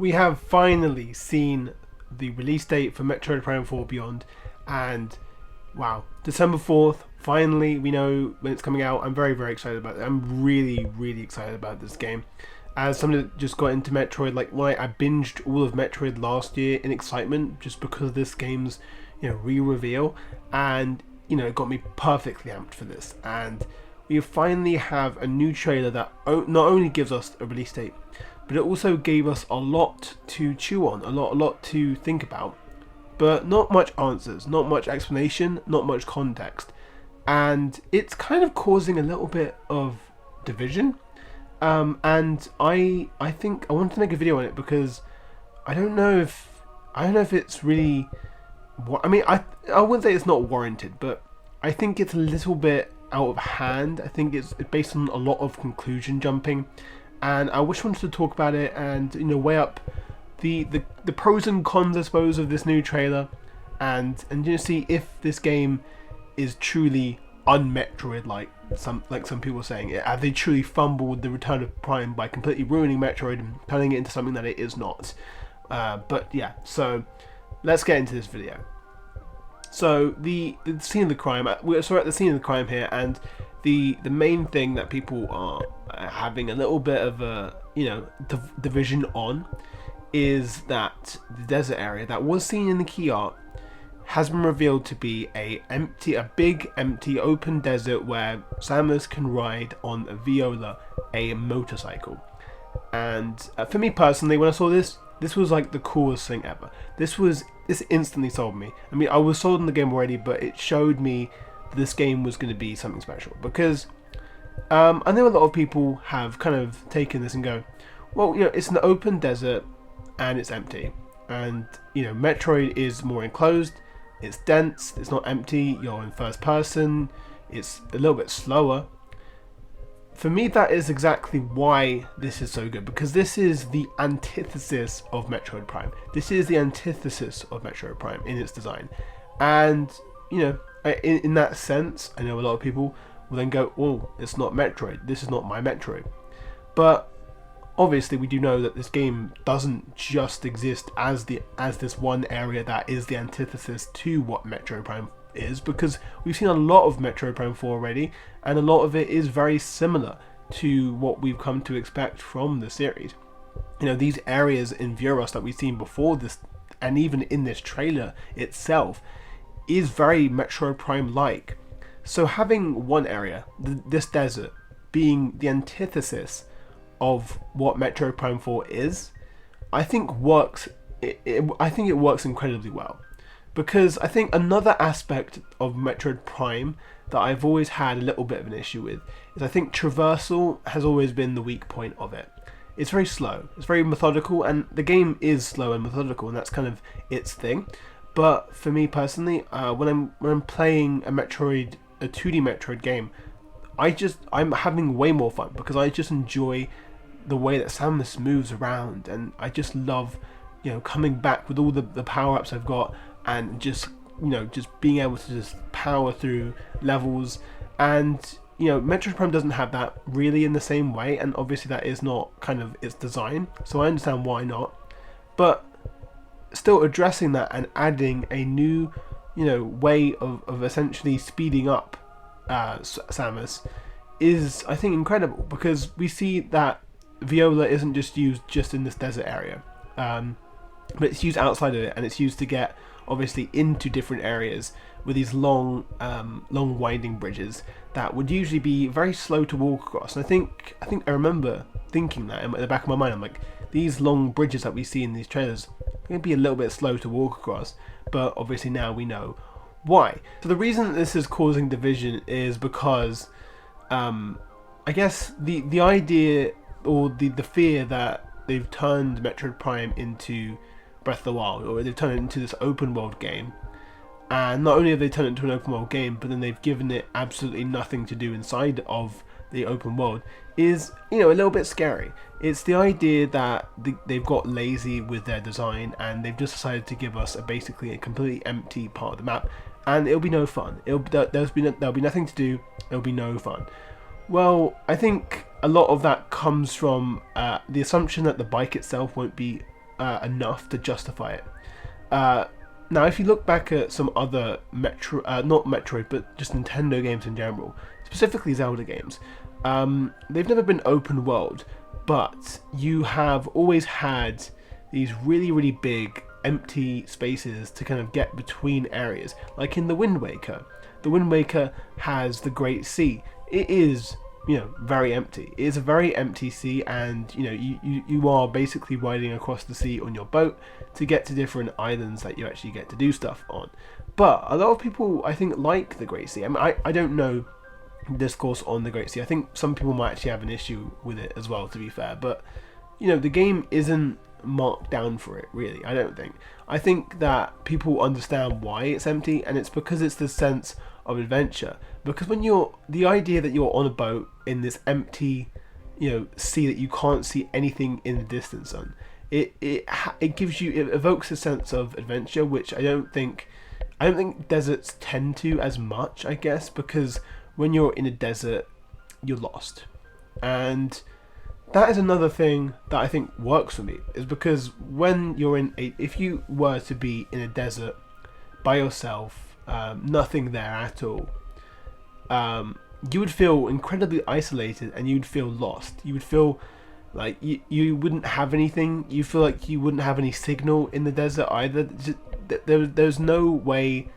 We have finally seen the release date for Metroid Prime 4 Beyond, and wow, December 4th, finally we know when it's coming out. I'm very, very excited about it. I'm really, really excited about this game. As someone that just got into Metroid, like I binged all of Metroid last year in excitement just because of this game's, re-reveal, and it got me perfectly amped for this. And we finally have a new trailer that not only gives us a release date, but it also gave us a lot to chew on, a lot to think about, but not much answers, not much explanation, not much context, and it's kind of causing a little bit of division. And I think I wanted to make a video on it because I don't know if it's really. I mean, I wouldn't say it's not warranted, but I think it's a little bit out of hand. I think it's based on a lot of conclusion jumping, and I wish I wanted to talk about it and weigh up the pros and cons, I suppose, of this new trailer, and see if this game is truly un-Metroid like some people are saying. Have they truly fumbled the return of Prime by completely ruining Metroid and turning it into something that it is not? But yeah, so let's get into this video. So the scene of the crime, we're at the scene of the crime here, and the main thing that people are having a little bit of a division on is that the desert area that was seen in the key art has been revealed to be a big empty open desert where Samus can ride on a Viola, a motorcycle. And for me personally, when I saw this was like the coolest thing ever. This instantly sold me. I mean, I was sold on the game already, but it showed me this game was going to be something special, because I know a lot of people have kind of taken this and go, well, it's an open desert and it's empty, and Metroid is more enclosed, it's dense, it's not empty, you're in first person, it's a little bit slower. For me, that is exactly why this is so good, because this is the antithesis of Metroid Prime. This is the antithesis of Metroid Prime in its design. And, in that sense, I know a lot of people will then go, oh, it's not Metroid, this is not my Metroid. But obviously we do know that this game doesn't just exist as this one area that is the antithesis to what Metroid Prime is, because we've seen a lot of Metroid Prime 4 already, and a lot of it is very similar to what we've come to expect from the series. These areas in Vuros that we've seen before this, and even in this trailer itself, is very Metroid Prime like. So having one area, this desert, being the antithesis of what Metroid Prime 4 is, I think works. I think it works incredibly well, because I think another aspect of Metroid Prime that I've always had a little bit of an issue with is I think traversal has always been the weak point of it. It's very slow, it's very methodical, and the game is slow and methodical, and that's kind of its thing. But for me personally, when I'm playing a 2D Metroid game, I'm having way more fun, because I just enjoy the way that Samus moves around, and I just love coming back with all the power-ups I've got, and just being able to just power through levels. And Metroid Prime doesn't have that really in the same way, and obviously that is not kind of its design, so I understand why not. But still addressing that and adding a new way of essentially speeding up Samus is, I think, incredible, because we see that Viola isn't just used in this desert area, but it's used outside of it, and it's used to get obviously into different areas with these long winding bridges that would usually be very slow to walk across. And I think I remember thinking that in the back of my mind, I'm like, these long bridges that we see in these trailers are going to be a little bit slow to walk across, but obviously now we know why. So the reason that this is causing division is because I guess the idea, or the fear that they've turned Metroid Prime into Breath of the Wild, or they've turned it into this open world game, and not only have they turned it into an open world game, but then they've given it absolutely nothing to do inside of the open world, is a little bit scary. It's the idea that they've got lazy with their design, and they've just decided to give us basically a completely empty part of the map, and it'll be no fun. There'll be nothing to do. It'll be no fun. Well, I think a lot of that comes from the assumption that the bike itself won't be enough to justify it. Now, if you look back at some other not Metroid, but just Nintendo games in general, specifically Zelda games, they've never been open world, but you have always had these really, really big empty spaces to kind of get between areas. Like in the Wind Waker. The Wind Waker has the Great Sea. It is, very empty. It is a very empty sea, and you are basically riding across the sea on your boat to get to different islands that you actually get to do stuff on. But a lot of people, I think, like the Great Sea. I mean, I don't know discourse on the Great Sea. I think some people might actually have an issue with it as well, to be fair. But the game isn't marked down for it, really. I don't think. I think that people understand why it's empty, and it's because it's the sense of adventure. Because when the idea that you're on a boat in this empty, sea that you can't see anything in the distance on, it evokes a sense of adventure, which I don't think deserts tend to as much, I guess, because when you're in a desert, you're lost. And that is another thing that I think works for me, is because when you're if you were to be in a desert by yourself, nothing there at all, you would feel incredibly isolated and you'd feel lost. You would feel like you wouldn't have anything. You feel like you wouldn't have any signal in the desert either. There's no way.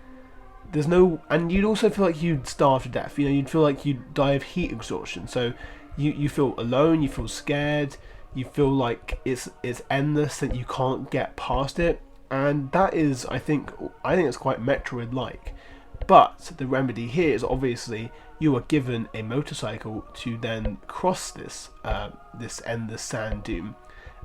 And you'd also feel like you'd starve to death. You'd feel like you'd die of heat exhaustion. So you feel alone. You feel scared. You feel like it's endless, that you can't get past it. And that is, I think it's quite Metroid-like. But the remedy here is obviously you are given a motorcycle to then cross this endless sand dune.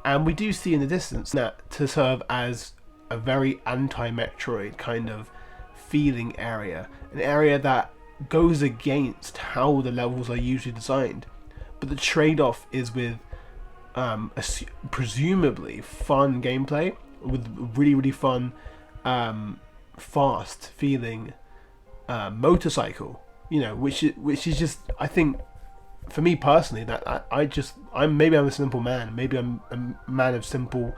And we do see in the distance that to serve as a very anti-Metroid kind of feeling area, an area that goes against how the levels are usually designed, but the trade-off is with presumably fun gameplay, with really, really fun fast feeling motorcycle, which is just, I think, for me personally, that I'm a simple man, maybe I'm a man of simple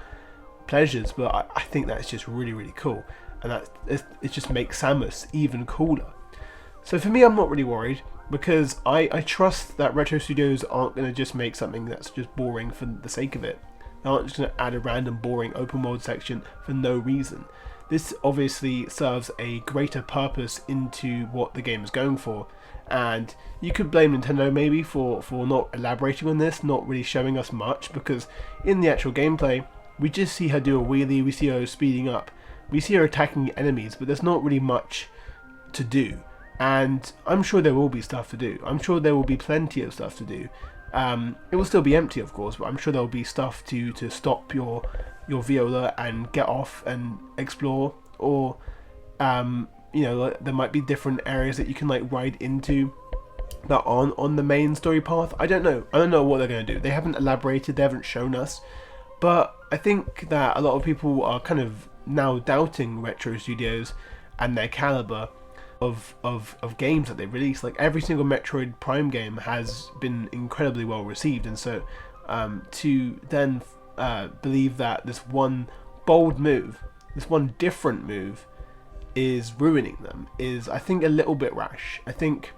pleasures, but I think that's just really, really cool. And it just makes Samus even cooler. So for me, I'm not really worried, because I trust that Retro Studios aren't going to just make something that's just boring for the sake of it. They aren't just going to add a random boring open world section for no reason. This obviously serves a greater purpose into what the game is going for, and you could blame Nintendo maybe for not elaborating on this, not really showing us much, because in the actual gameplay, we just see her do a wheelie, we see her speeding up, we see her attacking enemies, but there's not really much to do. And I'm sure there will be stuff to do. I'm sure there will be plenty of stuff to do. It will still be empty, of course, but I'm sure there will be stuff to stop your Viola and get off and explore. Or, there might be different areas that you can ride into that aren't on the main story path. I don't know. I don't know what they're going to do. They haven't elaborated. They haven't shown us. But I think that a lot of people are kind of now doubting Retro Studios and their caliber of games that they release. Like, every single Metroid Prime game has been incredibly well received, and so to then believe that this one bold move, this one different move, is ruining them is, I think, a little bit rash. I think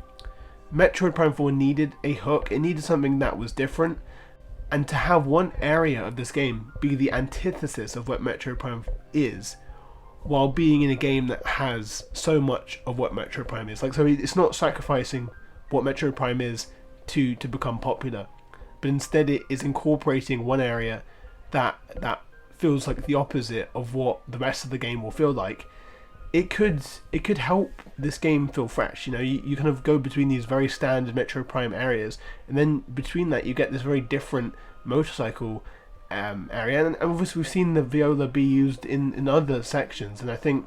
Metroid Prime 4 needed a hook. It needed something that was different, and to have one area of this game be the antithesis of what Metroid Prime is, while being in a game that has so much of what Metroid Prime is. So it's not sacrificing what Metroid Prime is to become popular, but instead it is incorporating one area that feels like the opposite of what the rest of the game will feel like. It could help this game feel fresh. You kind of go between these very standard Metroid Prime areas, and then between that you get this very different motorcycle area, and obviously we've seen the Viola be used in other sections, and I think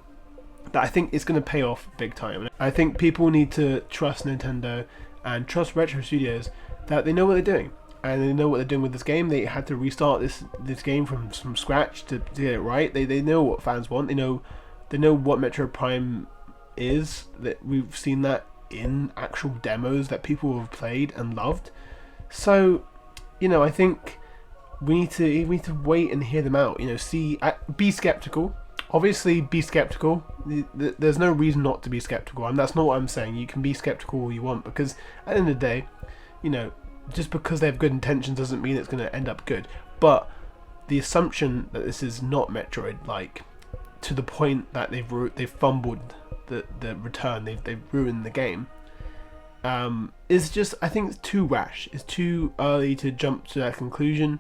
it's going to pay off big time. I think people need to trust Nintendo and trust Retro Studios that they know what they're doing, and they know what they're doing with this game. They had to restart this game from scratch to get it right. They know what fans want. They know what Metroid Prime is. That we've seen that in actual demos that people have played and loved. So, I think we need to wait and hear them out. Be skeptical. Obviously, be skeptical. There's no reason not to be skeptical, and that's not what I'm saying. You can be skeptical all you want, because at the end of the day, just because they have good intentions doesn't mean it's going to end up good. But the assumption that this is not Metroid, like to the point that they've fumbled the return, they've ruined the game, is just, I think it's too rash. It's too early to jump to that conclusion.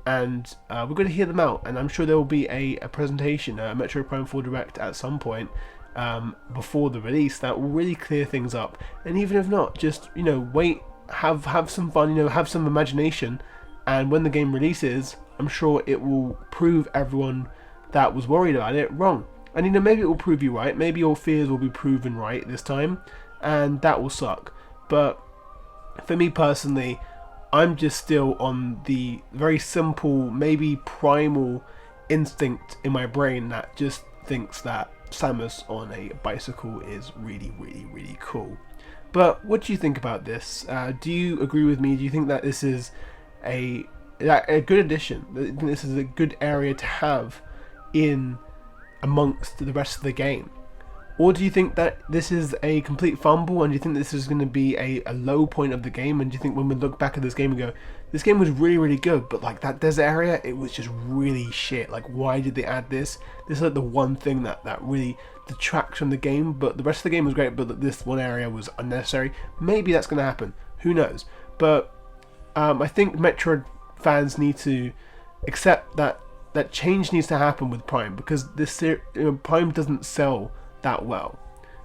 And we're going to hear them out, and I'm sure there will be a presentation, a Metroid Prime 4 Direct at some point before the release that will really clear things up. And even if not, just wait, have some fun, have some imagination, and when the game releases, I'm sure it will prove everyone that was worried about it wrong. And maybe it will prove you right. Maybe your fears will be proven right this time, and that will suck. But for me personally, I'm just still on the very simple, maybe primal instinct in my brain that just thinks that Samus on a bicycle is really, really, really cool. But what do you think about this? Do you agree with me? Do you think that this is a good addition? Do you think this is a good area to have in amongst the rest of the game? Or do you think that this is a complete fumble, and do you think this is going to be a low point of the game? And do you think when we look back at this game and go, this game was really, really good, but like that desert area, it was just really shit. Like, why did they add this? This is like the one thing that really detracts from the game, but the rest of the game was great, but this one area was unnecessary. Maybe that's going to happen. Who knows? But I think Metroid fans need to accept that change needs to happen with Prime, because this Prime doesn't sell that well.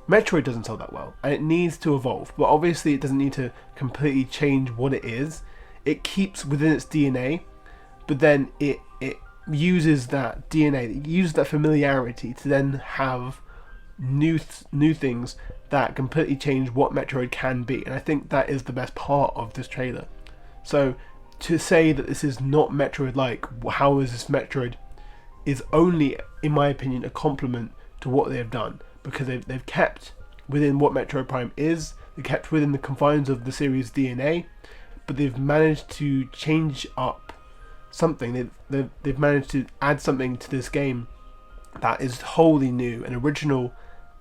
Metroid doesn't sell that well, and it needs to evolve, but obviously it doesn't need to completely change what it is. It keeps within its DNA, but then it uses that DNA, it uses that familiarity to then have new things that completely change what Metroid can be. And I think that is the best part of this trailer. So to say that this is not Metroid-like, how is this Metroid, is only, in my opinion, a compliment to what they have done, because they've kept within what Metroid Prime is, they kept within the confines of the series' DNA, but they've managed to change up something. They've managed to add something to this game that is wholly new and original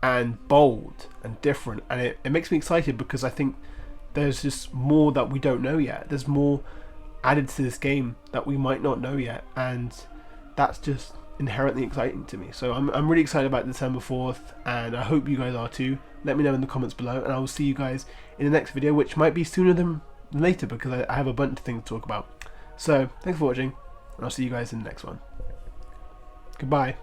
and bold and different, and it makes me excited, because I think there's just more that we don't know yet. There's more added to this game that we might not know yet, and that's just inherently exciting to me. So I'm really excited about December 4th, and I hope you guys are too. Let me know in the comments below, and I will see you guys in the next video, which might be sooner than later, because I have a bunch of things to talk about. So thanks for watching, and I'll see you guys in the next one. Goodbye.